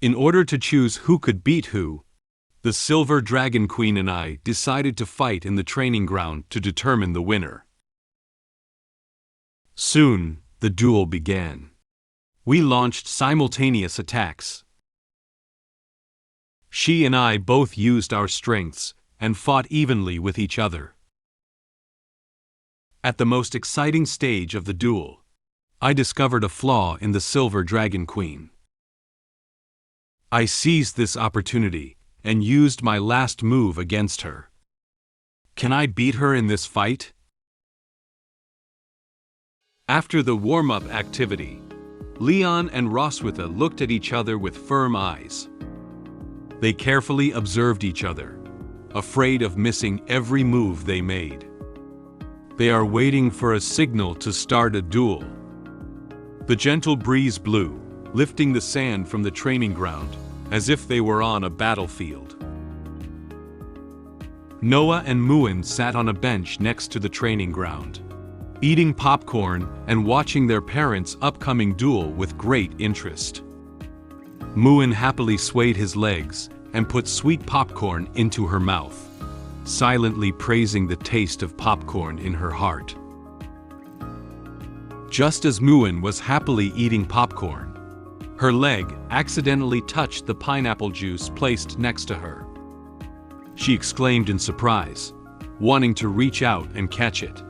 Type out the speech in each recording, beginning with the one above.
In order to choose who could beat who, the Silver Dragon Queen and I decided to fight in the training ground to determine the winner. Soon, the duel began. We launched simultaneous attacks. She and I both used our strengths and fought evenly with each other. At the most exciting stage of the duel, I discovered a flaw in the Silver Dragon Queen. I seized this opportunity and used my last move against her. Can I beat her in this fight? After the warm-up activity, Leon and Roswitha looked at each other with firm eyes. They carefully observed each other, afraid of missing every move they made. They are waiting for a signal to start a duel. The gentle breeze blew, lifting the sand from the training ground, as if they were on a battlefield. Noah and Muin sat on a bench next to the training ground, eating popcorn and watching their parents' upcoming duel with great interest. Muin happily swayed his legs and put sweet popcorn into her mouth, silently praising the taste of popcorn in her heart. Just as Muin was happily eating popcorn, her leg accidentally touched the pineapple juice placed next to her. She exclaimed in surprise, wanting to reach out and catch it,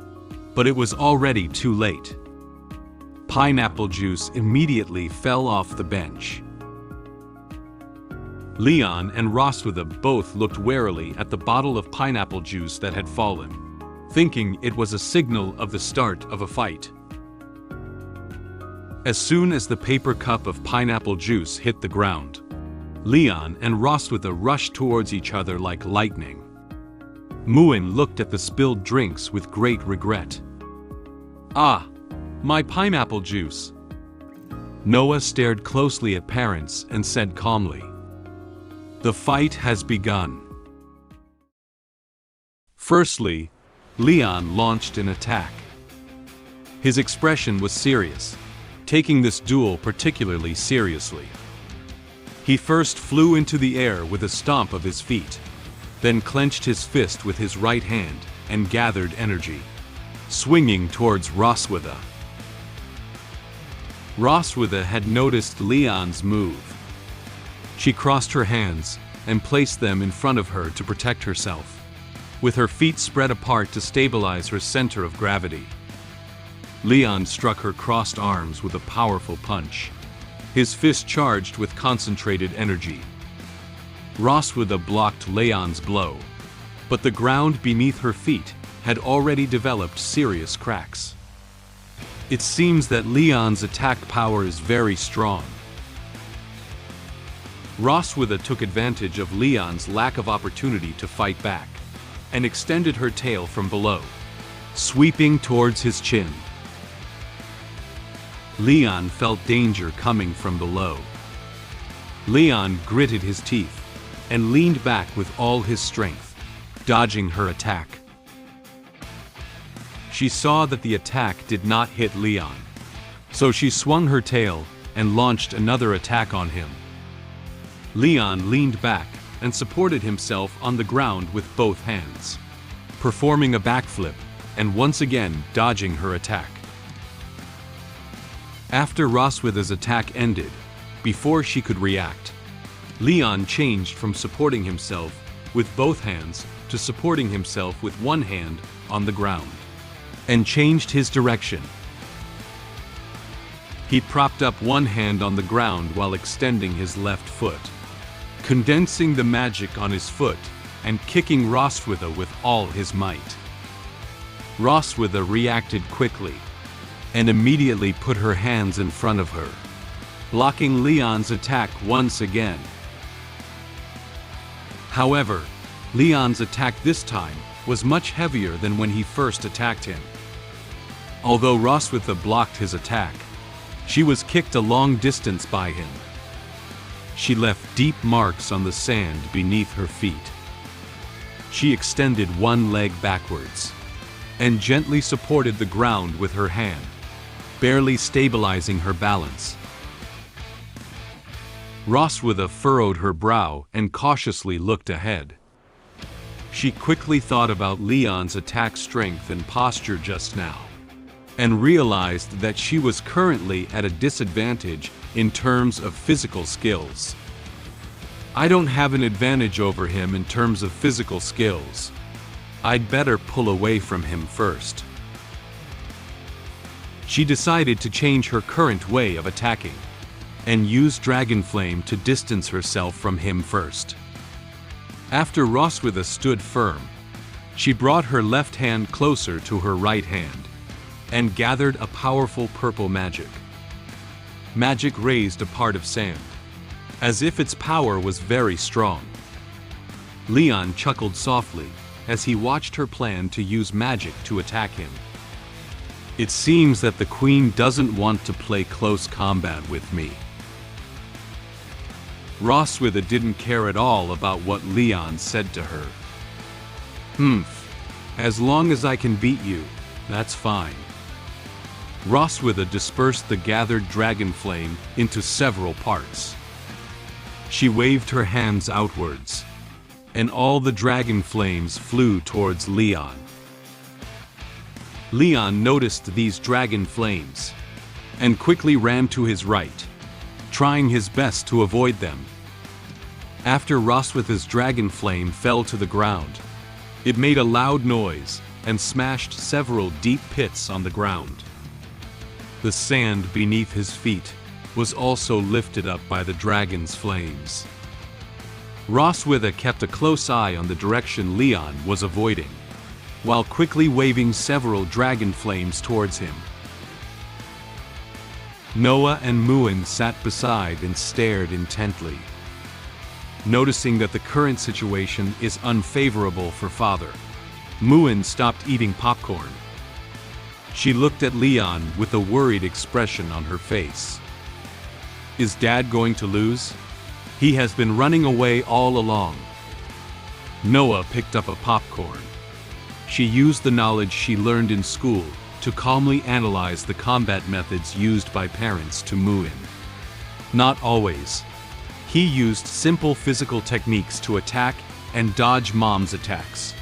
but it was already too late. Pineapple juice immediately fell off the bench. Leon and Roswitha both looked warily at the bottle of pineapple juice that had fallen, thinking it was a signal of the start of a fight. As soon as the paper cup of pineapple juice hit the ground, Leon and Roswitha rushed towards each other like lightning. Muin looked at the spilled drinks with great regret. "Ah, my pineapple juice." Noah stared closely at parents and said calmly, "The fight has begun." Firstly, Leon launched an attack. His expression was serious, taking this duel particularly seriously. He first flew into the air with a stomp of his feet, then clenched his fist with his right hand and gathered energy, swinging towards Roswitha. Roswitha had noticed Leon's move. She crossed her hands and placed them in front of her to protect herself, with her feet spread apart to stabilize her center of gravity. Leon struck her crossed arms with a powerful punch, his fist charged with concentrated energy. Roswitha blocked Leon's blow, but the ground beneath her feet had already developed serious cracks. It seems that Leon's attack power is very strong. Roswitha took advantage of Leon's lack of opportunity to fight back, and extended her tail from below, sweeping towards his chin. Leon felt danger coming from below. Leon gritted his teeth and leaned back with all his strength, dodging her attack. She saw that the attack did not hit Leon, so she swung her tail and launched another attack on him. Leon leaned back and supported himself on the ground with both hands, performing a backflip and once again dodging her attack. After Roswitha's attack ended, before she could react, Leon changed from supporting himself with both hands to supporting himself with one hand on the ground, and changed his direction. He propped up one hand on the ground while extending his left foot, condensing the magic on his foot and kicking Roswitha with all his might. Roswitha reacted quickly and immediately put her hands in front of her, blocking Leon's attack once again. However, Leon's attack this time was much heavier than when he first attacked him. Although Roswitha blocked his attack, she was kicked a long distance by him. She left deep marks on the sand beneath her feet. She extended one leg backwards and gently supported the ground with her hand, barely stabilizing her balance. Roswitha furrowed her brow and cautiously looked ahead. She quickly thought about Leon's attack strength and posture just now, and realized that she was currently at a disadvantage in terms of physical skills. I don't have an advantage over him in terms of physical skills. I'd better pull away from him first. She decided to change her current way of attacking, and use Dragon Flame to distance herself from him first. After Roswitha stood firm, she brought her left hand closer to her right hand, and gathered a powerful purple magic. Magic raised a part of sand, as if its power was very strong. Leon chuckled softly as he watched her plan to use magic to attack him. It seems that the Queen doesn't want to play close combat with me. Roswitha didn't care at all about what Leon said to her. As long as I can beat you, that's fine. Roswitha dispersed the gathered dragon flame into several parts. She waved her hands outwards, and all the dragon flames flew towards Leon. Leon noticed these dragon flames, and quickly ran to his right, trying his best to avoid them. After Roswitha's dragon flame fell to the ground, it made a loud noise and smashed several deep pits on the ground. The sand beneath his feet was also lifted up by the dragon's flames. Roswitha kept a close eye on the direction Leon was avoiding, while quickly waving several dragon flames towards him. Noah and Muin sat beside and stared intently. Noticing that the current situation is unfavorable for father, Muin stopped eating popcorn. She looked at Leon with a worried expression on her face. Is Dad going to lose? He has been running away all along. Noah picked up a popcorn. She used the knowledge she learned in school to calmly analyze the combat methods used by parents to Muin. Not always. He used simple physical techniques to attack and dodge Mom's attacks,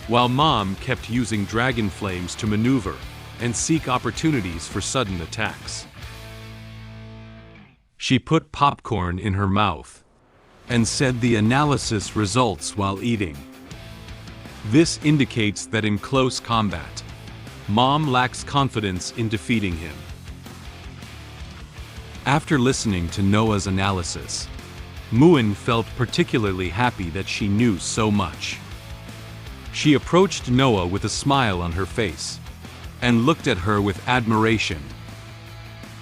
while Mom kept using dragon flames to maneuver and seek opportunities for sudden attacks. She put popcorn in her mouth and said the analysis results while eating. This indicates that in close combat, Mom lacks confidence in defeating him. After listening to Noah's analysis, Muin felt particularly happy that she knew so much. She approached Noah with a smile on her face and looked at her with admiration.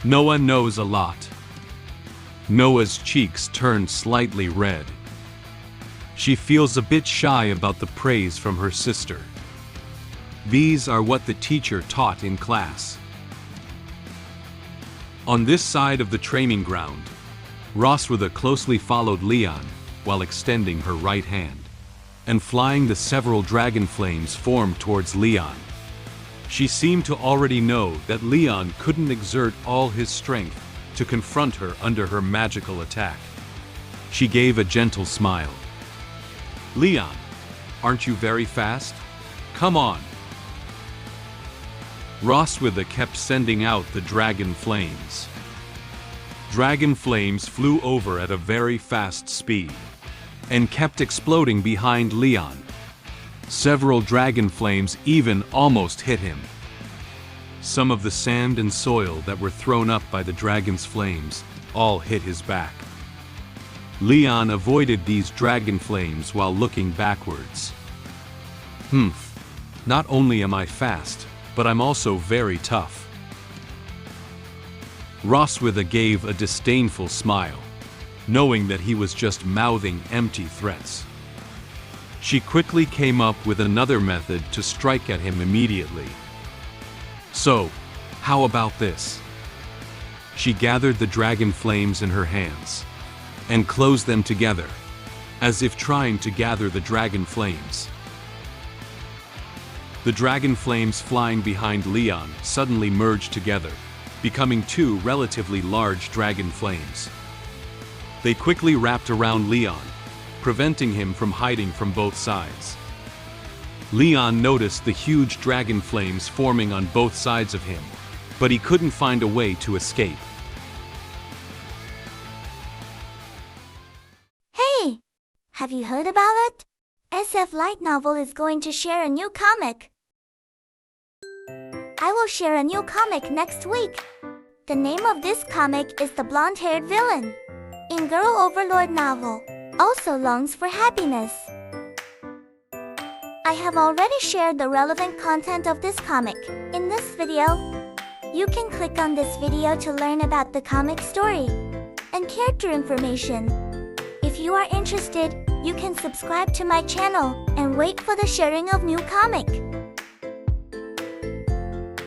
Noah knows a lot. Noah's cheeks turned slightly red. She feels a bit shy about the praise from her sister. These are what the teacher taught in class. On this side of the training ground, Roswitha closely followed Leon while extending her right hand and flying the several dragon flames formed towards Leon. She seemed to already know that Leon couldn't exert all his strength to confront her under her magical attack. She gave a gentle smile. Leon, aren't you very fast? Come on. Roswitha kept sending out the dragon flames. Dragon flames flew over at a very fast speed and kept exploding behind Leon. Several dragon flames even almost hit him. Some of the sand and soil that were thrown up by the dragon's flames all hit his back. Leon avoided these dragon flames while looking backwards. Not only am I fast, but I'm also very tough. Roswitha gave a disdainful smile, knowing that he was just mouthing empty threats. She quickly came up with another method to strike at him immediately. So, how about this? She gathered the dragon flames in her hands and closed them together, as if trying to gather the dragon flames. The dragon flames flying behind Leon suddenly merged together, becoming two relatively large dragon flames. They quickly wrapped around Leon, preventing him from hiding from both sides. Leon noticed the huge dragon flames forming on both sides of him, but he couldn't find a way to escape. Hey! Have you heard about it? SF Light Novel is going to share a new comic. I will share a new comic next week. The name of this comic is The Blonde-Haired Villain. In Girl Overlord novel, also longs for happiness. I have already shared the relevant content of this comic in this video. You can click on this video to learn about the comic story and character information. If you are interested, you can subscribe to my channel and wait for the sharing of new comic.